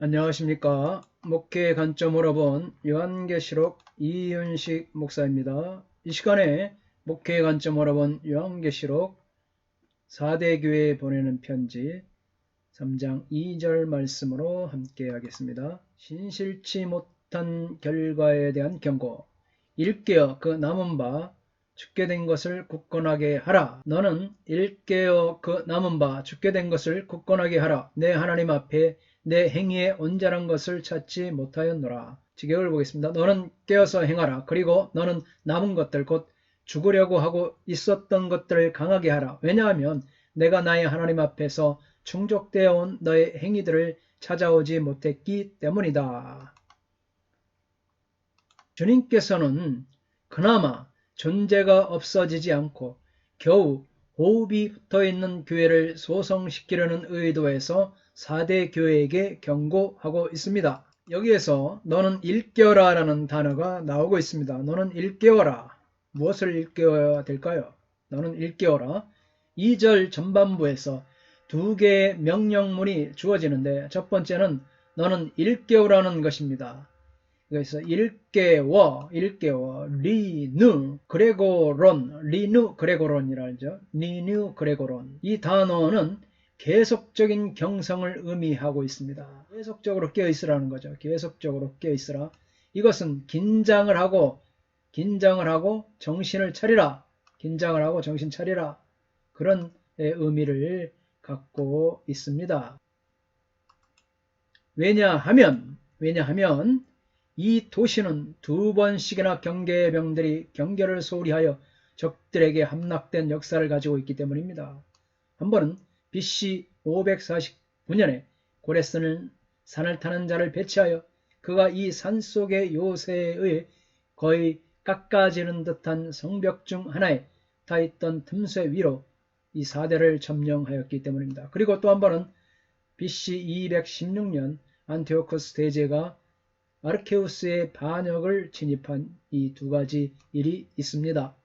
안녕하십니까. 목회 관점으로 본 요한계시록 이윤식 목사입니다. 이 시간에 목회 관점으로 본 요한계시록 4대 교회에 보내는 편지 3장 2절 말씀으로 함께 하겠습니다. 신실치 못한 결과에 대한 경고. 일깨어 그 남은 바 죽게 된 것을 굳건하게 하라. 너는 일깨어 그 남은 바 죽게 된 것을 굳건하게 하라. 내 하나님 앞에 내 행위에 온전한 것을 찾지 못하였노라. 직역을 보겠습니다. 너는 깨어서 행하라. 그리고 너는 남은 것들 곧 죽으려고 하고 있었던 것들을 강하게 하라. 왜냐하면 내가 나의 하나님 앞에서 충족되어 온 너의 행위들을 찾아오지 못했기 때문이다. 주님께서는 그나마 존재가 없어지지 않고 겨우 호흡이 붙어있는 교회를 소성시키려는 의도에서 4대 교회에게 경고하고 있습니다. 여기에서 너는 일깨어라 라는 단어가 나오고 있습니다. 너는 일깨어라. 무엇을 일깨어야 될까요? 너는 일깨어라. 2절 전반부에서 두 개의 명령문이 주어지는데 첫 번째는 너는 일깨어라는 것입니다. 그래서 일깨워, 리누, 그레고론, 리누, 그레고론이라 하죠. 리누, 그레고론. 이 단어는 계속적인 경성을 의미하고 있습니다. 계속적으로 깨어있으라는 거죠. 계속적으로 깨어있으라. 이것은 긴장을 하고 정신을 차리라. 긴장을 하고 정신 차리라. 그런 의미를 갖고 있습니다. 왜냐하면 이 도시는 두 번씩이나 경계의 병들이 경계를 소홀히하여 적들에게 함락된 역사를 가지고 있기 때문입니다. 한 번은 BC 549년에 고레스는 산을 타는 자를 배치하여 그가 이 산속의 요새의 거의 깎아지는 듯한 성벽 중 하나에 타있던 틈새 위로 이 4대를 점령하였기 때문입니다. 그리고 또 한 번은 BC 216년 안티오코스 대제가 아르케우스의 반역을 진입한 이 두 가지 일이 있습니다.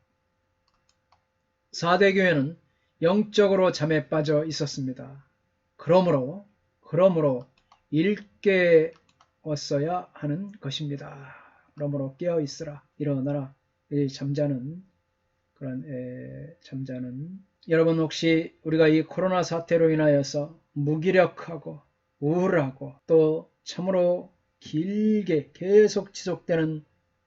4대 교회는 영적으로 잠에 빠져 있었습니다. 그러므로 일깨웠어야 하는 것입니다. 그러므로 깨어 있으라. 일어나라. 잠자는 여러분 혹시 우리가 이 코로나 사태로 인하여서 무기력하고 우울하고 또 참으로 길게 계속 지속되는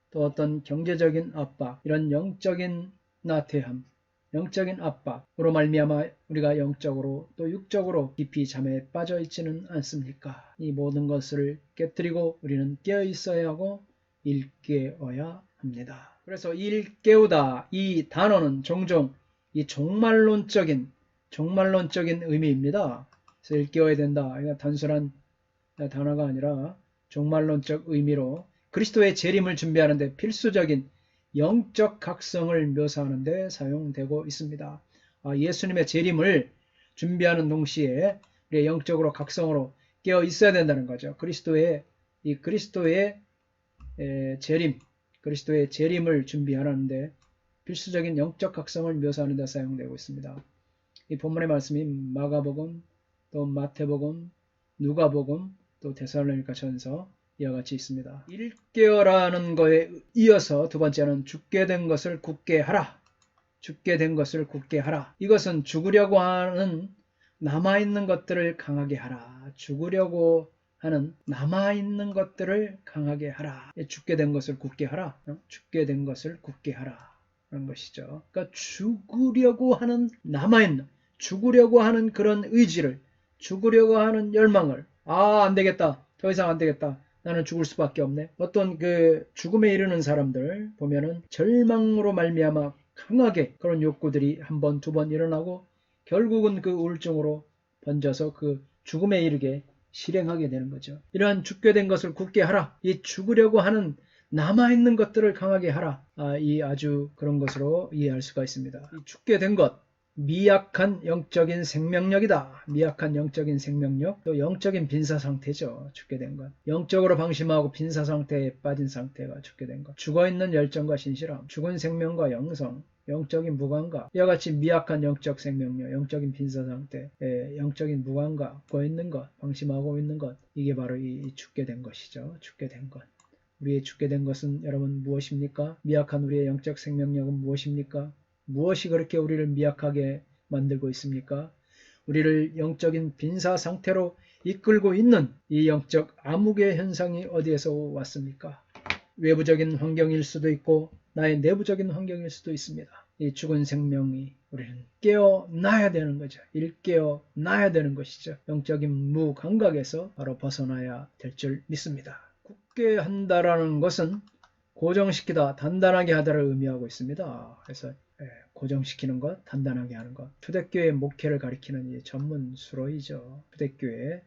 또 어떤 경제적인 압박, 이런 영적인 나태함, 영적인 압박으로 말미암아 우리가 영적으로 또 육적으로 깊이 잠에 빠져 있지는 않습니까? 이 모든 것을 깨뜨리고 우리는 깨어 있어야 하고 일깨어야 합니다. 그래서 일깨우다 이 단어는 종종 이 종말론적인 의미입니다. 그래서 일깨워야 된다. 이거 단순한 단어가 아니라 종말론적 의미로 그리스도의 재림을 준비하는 데 필수적인 영적 각성을 묘사하는 데 사용되고 있습니다. 예수님의 재림을 준비하는 동시에 우리의 영적으로 각성으로 깨어 있어야 된다는 거죠. 그리스도의 재림을 준비하는데 필수적인 영적 각성을 묘사하는 데 사용되고 있습니다. 이 본문의 말씀이 마가복음, 또 마태복음, 누가복음, 또 데살로니가 전서 이와 같이 있습니다. 일깨어라는 거에 이어서 두 번째는 죽게 된 것을 굳게 하라. 죽게 된 것을 굳게 하라. 이것은 죽으려고 하는 남아있는 것들을 강하게 하라. 죽으려고 하는 남아있는 것들을 강하게 하라. 죽게 된 것을 굳게 하라. 죽게 된 것을 굳게 하라. 그런 것이죠. 그러니까 죽으려고 하는 남아있는, 죽으려고 하는 그런 의지를, 죽으려고 하는 열망을, 안 되겠다. 더 이상 안 되겠다. 나는 죽을 수밖에 없네. 어떤 그 죽음에 이르는 사람들 보면은 절망으로 말미암아 강하게 그런 욕구들이 한 번, 두 번 일어나고 결국은 그 우울증으로 번져서 그 죽음에 이르게 실행하게 되는 거죠. 이러한 죽게 된 것을 굳게 하라. 이 죽으려고 하는 남아있는 것들을 강하게 하라. 이 아주 그런 것으로 이해할 수가 있습니다. 이 죽게 된 것, 미약한 영적인 생명력이다. 미약한 영적인 생명력, 또 영적인 빈사 상태죠. 죽게 된 것. 영적으로 방심하고 빈사 상태에 빠진 상태가 죽게 된 것. 죽어있는 열정과 신실함, 죽은 생명과 영성, 영적인 무감각, 이와 같이 미약한 영적 생명력, 영적인 빈사상태, 영적인 무감각, 고 있는 것, 방심하고 있는 것, 이게 바로 이 죽게 된 것이죠. 죽게 된 것. 우리의 죽게 된 것은 여러분 무엇입니까? 미약한 우리의 영적 생명력은 무엇입니까? 무엇이 그렇게 우리를 미약하게 만들고 있습니까? 우리를 영적인 빈사 상태로 이끌고 있는 이 영적 암흑의 현상이 어디에서 왔습니까? 외부적인 환경일 수도 있고 나의 내부적인 환경일 수도 있습니다. 이 죽은 생명이 우리는 깨어나야 되는 거죠. 일깨어나야 되는 것이죠. 영적인 무감각에서 바로 벗어나야 될 줄 믿습니다. 굳게 한다라는 것은 고정시키다, 단단하게 하다를 의미하고 있습니다. 그래서 고정시키는 것, 단단하게 하는 것. 초대교회 목회를 가리키는 이 전문 수로이죠. 초대교회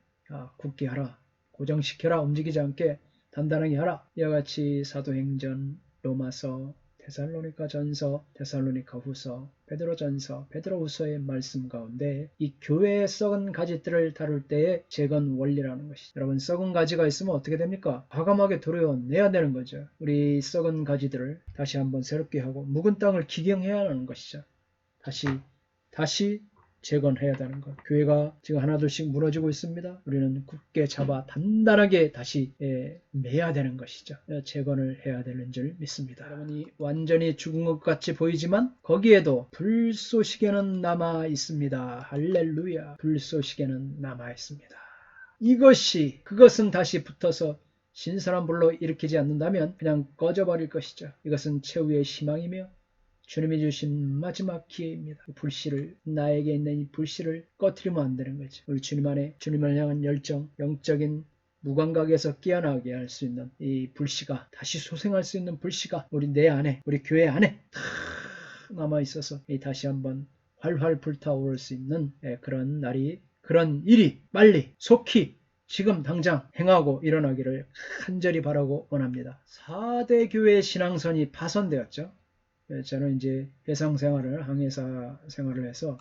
굳게 하라, 고정시켜라, 움직이지 않게 단단하게 하라. 이와 같이 사도행전, 로마서, 데살로니가 전서, 데살로니가 후서, 베드로 전서, 베드로 후서의 말씀 가운데 이 교회의 썩은 가지들을 다룰 때의 재건 원리라는 것이죠. 여러분, 썩은 가지가 있으면 어떻게 됩니까? 과감하게 도려내야 되는 거죠. 우리 썩은 가지들을 다시 한번 새롭게 하고 묵은 땅을 기경해야 하는 것이죠. 다시 재건해야 되는 것. 교회가 지금 하나둘씩 무너지고 있습니다. 우리는 굳게 잡아 단단하게 다시 매야 되는 것이죠. 재건을 해야 되는 줄 믿습니다. 여러분이 완전히 죽은 것 같이 보이지만 거기에도 불쏘시개는 남아 있습니다. 할렐루야. 불쏘시개는 남아 있습니다. 그것은 다시 붙어서 신선한 불로 일으키지 않는다면 그냥 꺼져버릴 것이죠. 이것은 최후의 희망이며 주님이 주신 마지막 기회입니다. 나에게 있는 이 불씨를 꺼트리면 안 되는 거죠. 우리 주님 안에 주님을 향한 열정, 영적인 무감각에서 깨어나게 할 수 있는 이 불씨가, 다시 소생할 수 있는 불씨가 우리 내 안에, 우리 교회 안에 다 남아있어서 다시 한번 활활 불타오를 수 있는 그런 일이 빨리 속히 지금 당장 행하고 일어나기를 간절히 바라고 원합니다. 4대 교회 신앙선이 파손되었죠. 저는 이제 해상 생활을, 항해사 생활을 해서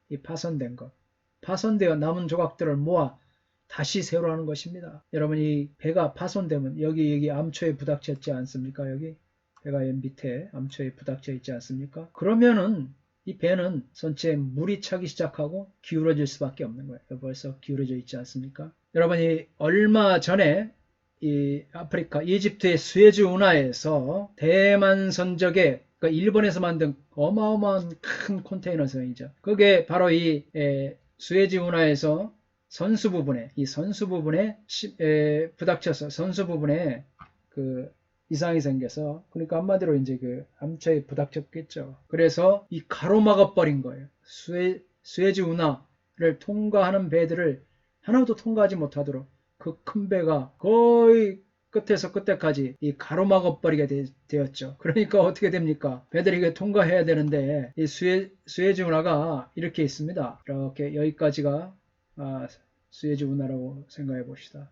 이 파손되어 남은 조각들을 모아 다시 새로 하는 것입니다. 여러분, 이 배가 파손되면 여기 암초에 부닥쳐 있지 않습니까? 여기 배가 밑에 암초에 부닥쳐 있지 않습니까? 그러면은 이 배는 전체에 물이 차기 시작하고 기울어질 수밖에 없는 거예요. 벌써 기울어져 있지 않습니까? 여러분이 얼마 전에 이 아프리카 이집트의 수에즈 운하에서 대만 선적의, 그러니까 일본에서 만든 어마어마한 큰 컨테이너선이죠. 그게 바로 이 수에즈 운하에서 선수 부분에 부닥쳐서 선수 부분에 그 이상이 생겨서, 그러니까 한마디로 이제 그 암초에 부닥쳤겠죠. 그래서 이 가로막아 버린 거예요. 수에즈 운하를 통과하는 배들을 하나도 통과하지 못하도록 그 큰 배가 거의 끝에서 끝에까지 이 가로막아 버리게 되었죠. 그러니까 어떻게 됩니까? 배들이 이게 통과해야 되는데 이 수에즈 운하가 이렇게 있습니다. 이렇게 여기까지가 수에즈 운하라고 생각해 봅시다.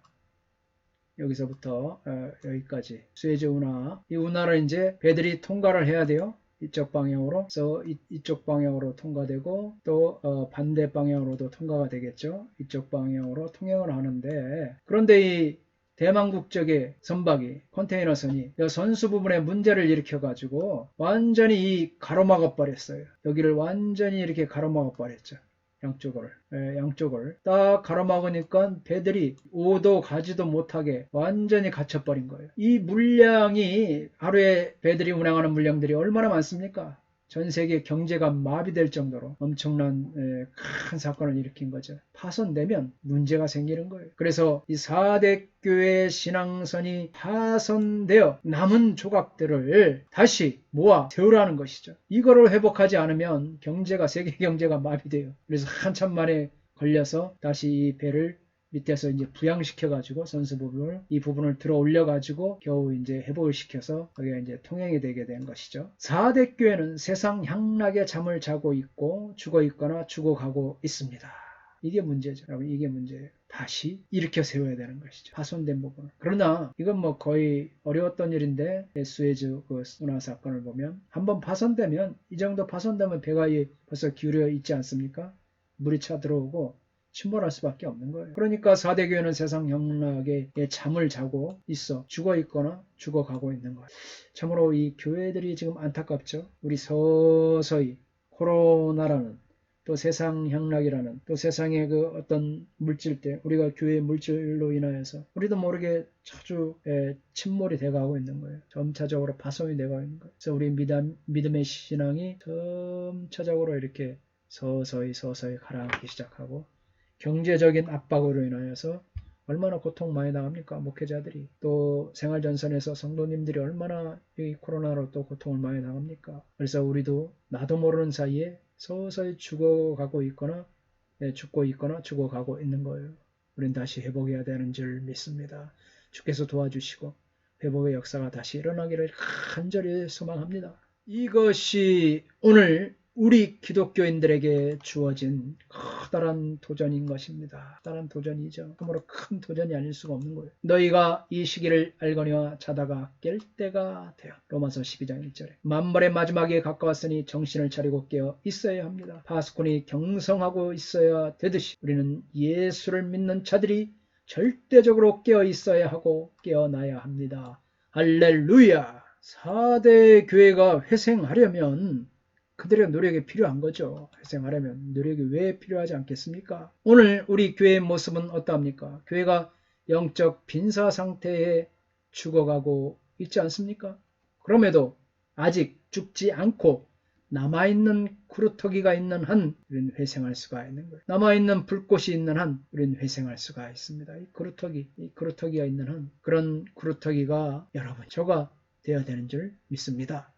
여기서부터 여기까지 수에즈 운하, 이 운하를 이제 배들이 통과를 해야 돼요. 이쪽 방향으로. 그래서 이쪽 방향으로 통과되고 또 반대 방향으로도 통과가 되겠죠. 이쪽 방향으로 통행을 하는데, 그런데 이 대만 국적의 선박이, 컨테이너선이 선수 부분에 문제를 일으켜 가지고 완전히 가로막아 버렸어요. 여기를 완전히 이렇게 가로막아 버렸죠. 양쪽을 딱 가로막으니까 배들이 오도 가지도 못하게 완전히 갇혀버린 거예요. 이 물량이, 하루에 배들이 운항하는 물량들이 얼마나 많습니까? 전 세계 경제가 마비될 정도로 엄청난 큰 사건을 일으킨 거죠. 파손되면 문제가 생기는 거예요. 그래서 이 4대 교회 신앙선이 파손되어 남은 조각들을 다시 모아 세우라는 것이죠. 이거를 회복하지 않으면 세계 경제가 마비돼요. 그래서 한참 만에 걸려서 다시 이 배를 밑에서 이제 부양시켜가지고 선수 이 부분을 들어 올려가지고 겨우 이제 회복을 시켜서 여기가 이제 통행이 되게 된 것이죠. 4대 교회는 세상 향락의 잠을 자고 있고 죽어 있거나 죽어가고 있습니다. 이게 문제죠. 여러분, 이게 문제예요. 다시 일으켜 세워야 되는 것이죠. 파손된 부분을. 그러나 이건 뭐 거의 어려웠던 일인데, 수에즈 그 운하 사건을 보면 한번 파손되면, 이 정도 파손되면 배가 벌써 기울여 있지 않습니까? 물이 차 들어오고 침몰할 수밖에 없는 거예요. 그러니까 4대 교회는 세상 향락에 잠을 자고 있어 죽어 있거나 죽어가고 있는 거예요. 참으로 이 교회들이 지금 안타깝죠. 우리 서서히 코로나라는 또 세상 향락이라는 또 세상의 그 어떤 물질들 우리가 교회의 물질로 인하여서 우리도 모르게 자주 침몰이 돼가고 있는 거예요. 점차적으로 파손이 돼가고 있는 거예요. 그래서 우리 믿음의 신앙이 점차적으로 이렇게 서서히 가라앉기 시작하고 경제적인 압박으로 인하여서 얼마나 고통 많이 당합니까? 목회자들이. 또 생활전선에서 성도님들이 얼마나 이 코로나로 또 고통을 많이 당합니까? 그래서 우리도 나도 모르는 사이에 서서히 죽어가고 있거나 죽고 있거나 죽어가고 있는 거예요. 우린 다시 회복해야 되는 줄 믿습니다. 주께서 도와주시고 회복의 역사가 다시 일어나기를 간절히 소망합니다. 이것이 오늘 우리 기독교인들에게 주어진 커다란 도전인 것입니다. 커다란 도전이죠. 그러므로 큰 도전이 아닐 수가 없는 거예요. 너희가 이 시기를 알거니와 자다가 깰 때가 되어. 로마서 12장 1절에. 만벌의 마지막에 가까웠으니 정신을 차리고 깨어 있어야 합니다. 파수꾼이 경성하고 있어야 되듯이 우리는 예수를 믿는 자들이 절대적으로 깨어 있어야 하고 깨어나야 합니다. 할렐루야! 4대 교회가 회생하려면 그들의 노력이 필요한 거죠. 회생하려면 노력이 왜 필요하지 않겠습니까? 오늘 우리 교회의 모습은 어떠합니까? 교회가 영적 빈사 상태에 죽어가고 있지 않습니까? 그럼에도 아직 죽지 않고 남아있는 구루터기가 있는 한 우리는 회생할 수가 있는 거예요. 남아있는 불꽃이 있는 한 우리는 회생할 수가 있습니다. 이 구루터기가 있는 한 그런 구루터기가 여러분 저가 되어야 되는 줄 믿습니다.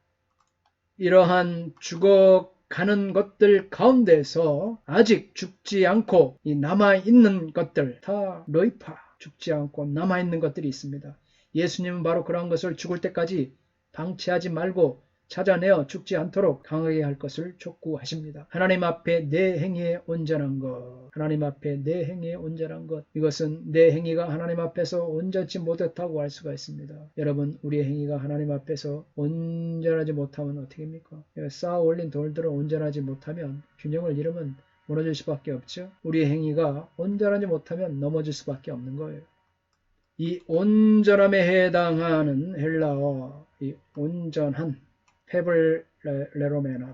이러한 죽어가는 것들 가운데서 아직 죽지 않고 이 남아있는 것들 다 로이파 죽지 않고 남아있는 것들이 있습니다. 예수님은 바로 그러한 것을 죽을 때까지 방치하지 말고 찾아내어 죽지 않도록 강하게 할 것을 촉구하십니다. 하나님 앞에 내 행위에 온전한 것, 하나님 앞에 내 행위에 온전한 것, 이것은 내 행위가 하나님 앞에서 온전치 못했다고 할 수가 있습니다. 여러분, 우리의 행위가 하나님 앞에서 온전하지 못하면 어떻게 합니까? 쌓아 올린 돌들을 온전하지 못하면 균형을 잃으면 무너질 수밖에 없죠. 우리의 행위가 온전하지 못하면 넘어질 수밖에 없는 거예요. 이 온전함에 해당하는 헬라어, 이 온전한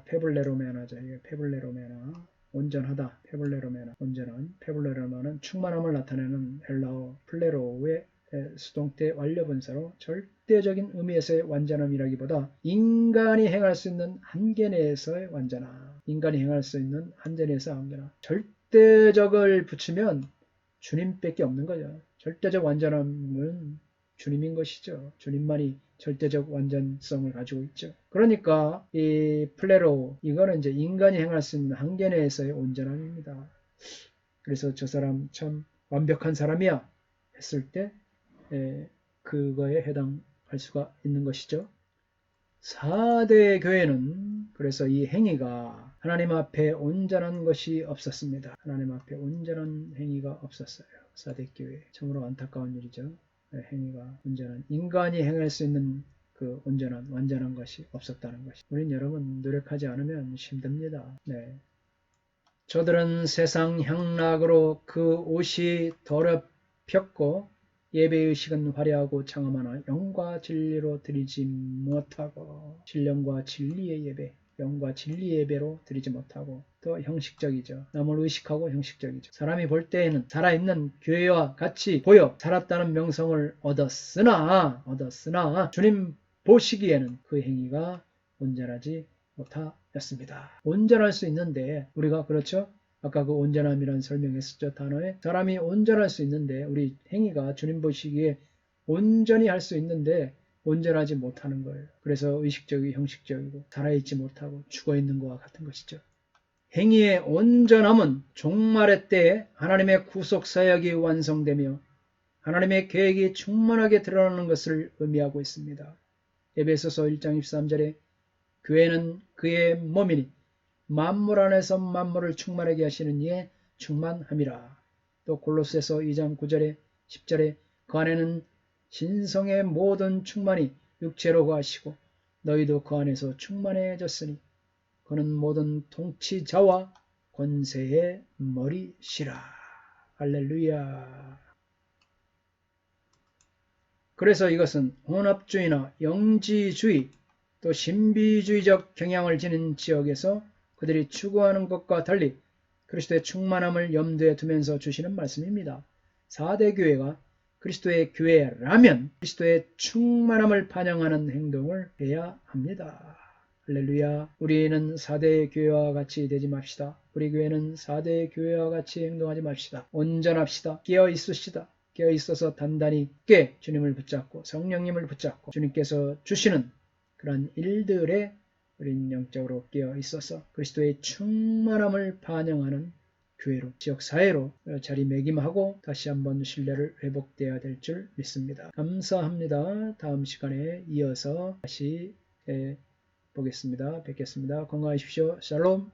페블레로메나죠. 이게 페블레로메나, 온전하다, 페블레로메나, 온전한, 페블레로메나는 충만함을 나타내는 헬라어 플레로의 수동태 완료분사로 절대적인 의미에서의 완전함이라기보다 인간이 행할 수 있는 한계 내에서의 완전함, 인간이 행할 수 있는 한계 내에서의 완전함. 절대적을 붙이면 주님밖에 없는 거죠. 절대적 완전함은 주님인 것이죠. 주님만이 절대적 완전성을 가지고 있죠. 그러니까 이 플레로 이거는 이제 인간이 행할 수 있는 한계 내에서의 온전함입니다. 그래서 저 사람 참 완벽한 사람이야 했을 때 그거에 해당할 수가 있는 것이죠. 4대 교회는 그래서 이 행위가 하나님 앞에 온전한 것이 없었습니다. 하나님 앞에 온전한 행위가 없었어요. 4대 교회. 참으로 안타까운 일이죠. 행위가 온전한 인간이 행할 수 있는 그 온전한 완전한 것이 없었다는 것이. 우린 여러분 노력하지 않으면 힘듭니다. 네. 저들은 세상 향락으로 그 옷이 더럽혔고 예배의식은 화려하고 장엄하나 영과 진리로 드리지 못하고 신령과 진리의 예배, 영과 진리의 예배로 드리지 못하고 더 형식적이죠. 남을 의식하고 형식적이죠. 사람이 볼 때에는 살아있는 교회와 같이 보여 살았다는 명성을 얻었으나 주님 보시기에는 그 행위가 온전하지 못하였습니다. 온전할 수 있는데 우리가 그렇죠? 아까 그 온전함이라는 설명했었죠. 단어에 사람이 온전할 수 있는데 우리 행위가 주님 보시기에 온전히 할 수 있는데 온전하지 못하는 거예요. 그래서 의식적이고 형식적이고 살아있지 못하고 죽어있는 것과 같은 것이죠. 행위의 온전함은 종말의 때에 하나님의 구속사역이 완성되며 하나님의 계획이 충만하게 드러나는 것을 의미하고 있습니다. 에베소서 1장 23절에 교회는 그의 몸이니 만물 안에서 만물을 충만하게 하시는 이의 충만함이라. 또 골로새서 2장 9절에 10절에 그 안에는 신성의 모든 충만이 육체로 거하시고 너희도 그 안에서 충만해졌으니 그는 모든 통치자와 권세의 머리시라. 할렐루야. 그래서 이것은 혼합주의나 영지주의 또 신비주의적 경향을 지닌 지역에서 그들이 추구하는 것과 달리 그리스도의 충만함을 염두에 두면서 주시는 말씀입니다. 4대 교회가 그리스도의 교회라면 그리스도의 충만함을 반영하는 행동을 해야 합니다. 할렐루야. 우리는 4대 교회와 같이 되지 맙시다. 우리 교회는 4대 교회와 같이 행동하지 맙시다. 온전합시다. 깨어 있으시다. 깨어 있어서 단단히 깨 주님을 붙잡고 성령님을 붙잡고 주님께서 주시는 그런 일들에 우린 영적으로 깨어 있어서 그리스도의 충만함을 반영하는 교회로, 지역사회로 자리매김하고 다시 한번 신뢰를 회복되어야 될 줄 믿습니다. 감사합니다. 다음 시간에 이어서 다시 보겠습니다. 뵙겠습니다. 건강하십시오. 샬롬.